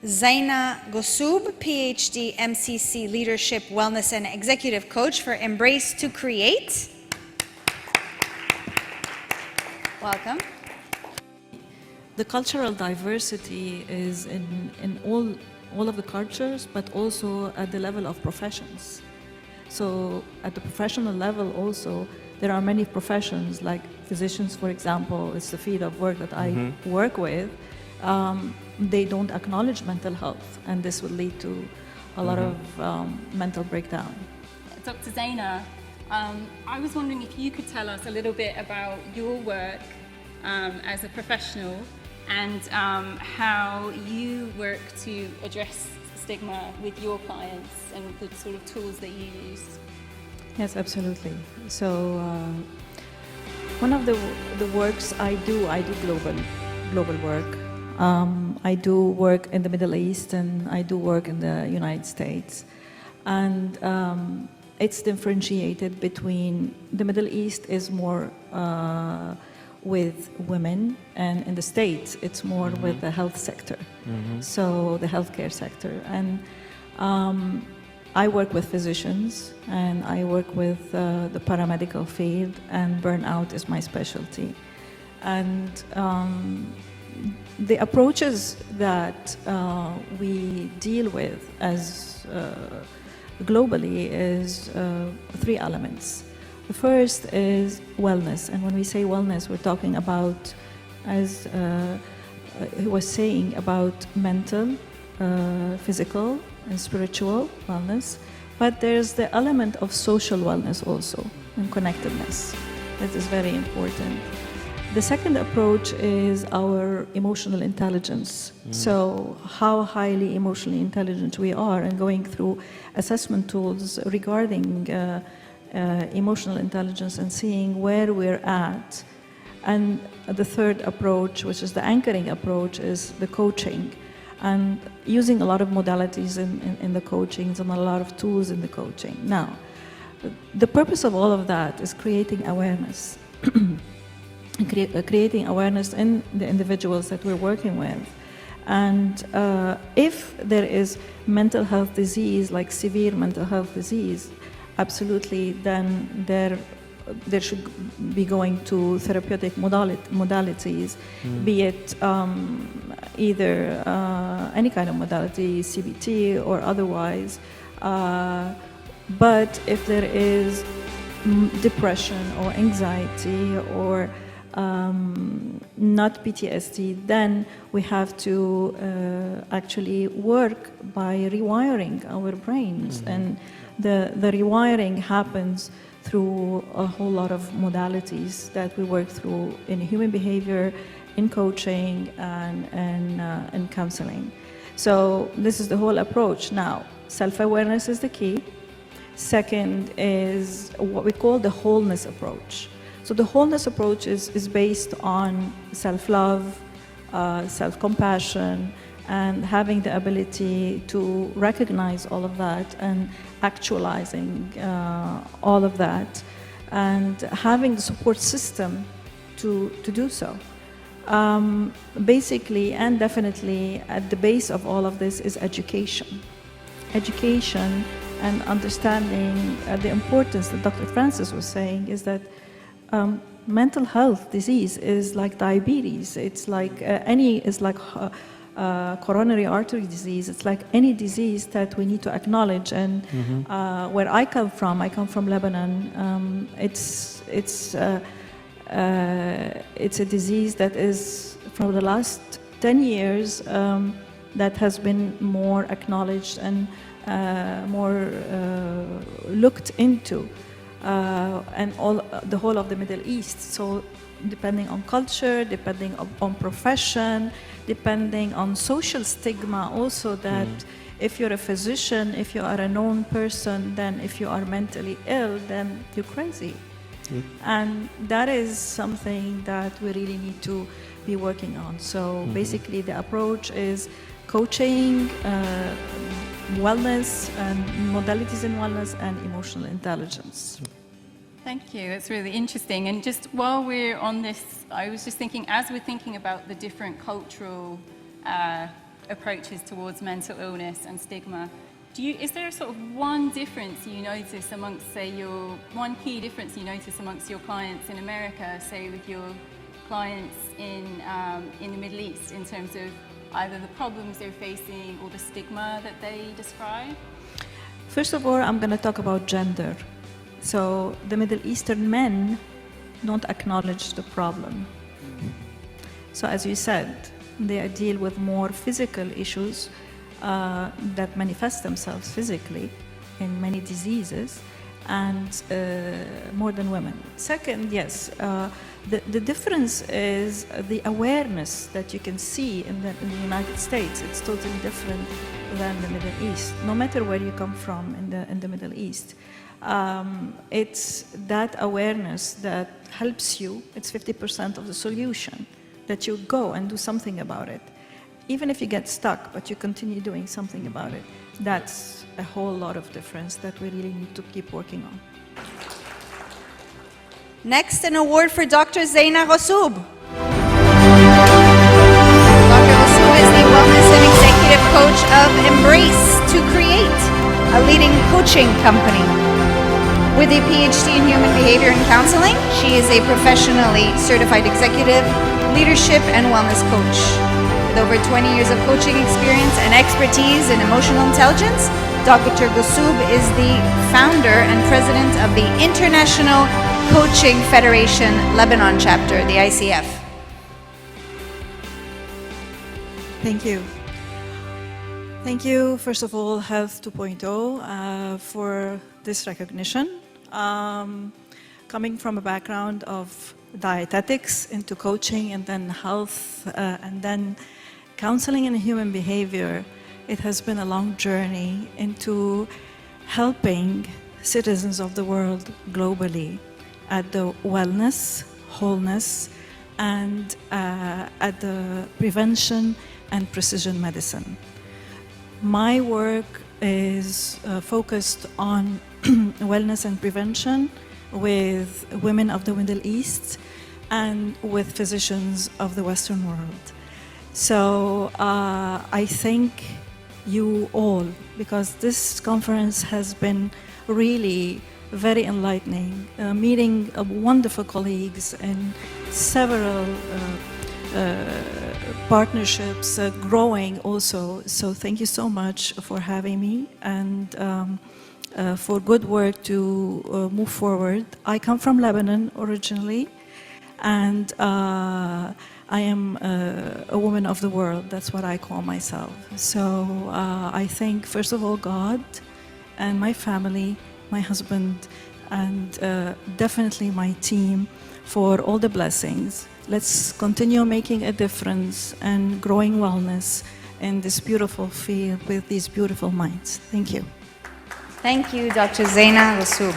Zaina Gosub, PhD, MCC, Leadership, Wellness, and Executive Coach for Embrace to Create. Welcome. The cultural diversity is in all of the cultures, but also at the level of professions. So at the professional level also, there are many professions like physicians, for example. It's the field of work that I work with. They don't acknowledge mental health, and this will lead to a lot of mental breakdown. Dr. Zaina, I was wondering if you could tell us a little bit about your work as a professional and how you work to address stigma with your clients and the sort of tools that you use. Yes, absolutely. So one of the works I do global work. I do work in the Middle East and I do work in the United States. And it's differentiated between the Middle East is more with women, and in the States it's more with the health sector. So the healthcare sector. And I work with physicians and I work with the paramedical field, and burnout is my specialty. And the approaches that we deal with as globally is three elements. The first is wellness, and when we say wellness, we're talking about, as he was saying, about mental, physical, and spiritual wellness. But there's the element of social wellness also, and connectedness. That is very important. The second approach is our emotional intelligence. So how highly emotionally intelligent we are, and going through assessment tools regarding emotional intelligence and seeing where we're at. And the third approach, which is the anchoring approach, is the coaching, and using a lot of modalities in the coachings and a lot of tools in the coaching. Now, the purpose of all of that is creating awareness. Creating awareness in the individuals that we're working with. And if there is mental health disease, like severe mental health disease, absolutely, then there should be going to therapeutic modalities, be it either any kind of modality, CBT or otherwise. But if there is depression or anxiety or not PTSD, then we have to actually work by rewiring our brains. And the rewiring happens through a whole lot of modalities that we work through in human behavior, in coaching, and in counseling. So this is the whole approach. Now, self-awareness is the key. Second is what we call the wholeness approach. So the wholeness approach is based on self-love, self-compassion, and having the ability to recognize all of that and actualizing all of that, and having the support system to do so. Basically and definitely at the base of all of this is education. Education and understanding the importance that Dr. Francis was saying is that mental health disease is like diabetes. It's like coronary artery disease. It's like any disease that we need to acknowledge. And where I come from Lebanon. It's a disease that is, for the last 10 years, that has been more acknowledged and more looked into. And the whole of the Middle East. So depending on culture, depending on profession, depending on social stigma also, that if you're a physician, if you are a known person, then if you are mentally ill, then you're crazy. And that is something that we really need to be working on. So basically the approach is coaching, wellness, and modalities in wellness, and emotional intelligence. Thank you. It's really interesting. And just while we're on this, I was just thinking, as we're thinking about the different cultural approaches towards mental illness and stigma. Is there sort of one difference you notice amongst, say, one key difference you notice amongst your clients in America, say with your clients in the Middle East, in terms of either the problems they're facing or the stigma that they describe? First of all, I'm going to talk about gender. So the Middle Eastern men don't acknowledge the problem. So as you said, they deal with more physical issues that manifest themselves physically in many diseases, and more than women. Second, yes, the difference is the awareness that you can see in the United States. It's totally different than the Middle East, no matter where you come from in the Middle East. It's that awareness that helps you. It's 50% of the solution, that you go and do something about it. Even if you get stuck, but you continue doing something about it, that's a whole lot of difference that we really need to keep working on. Next, an award for Dr. Zeina Ghoussoub. Dr. Ghoussoub is the Wellness and Executive Coach of Embrace to Create, a leading coaching company. With a PhD in Human Behavior and Counseling, she is a professionally certified executive, leadership, and wellness coach. With over 20 years of coaching experience and expertise in emotional intelligence, Dr. Ghoussoub is the founder and president of the International Coaching Federation Lebanon chapter, the ICF. Thank you. Thank you, first of all, Health 2.0, for this recognition. Coming from a background of dietetics into coaching and then health and then counseling and human behavior, it has been a long journey into helping citizens of the world globally at the wellness, wholeness, and at the prevention and precision medicine. My work is focused on wellness and prevention with women of the Middle East and with physicians of the Western world. So I thank you all, because this conference has been really very enlightening, meeting wonderful colleagues and several partnerships growing also. So thank you so much for having me and for good work to move forward. I come from Lebanon originally, and I am a woman of the world. That's what I call myself. So I thank, first of all, God and my family, my husband, and definitely my team for all the blessings. Let's continue making a difference and growing wellness in this beautiful field with these beautiful minds. Thank you. Thank you, Dr. Zeina Ghoussoub.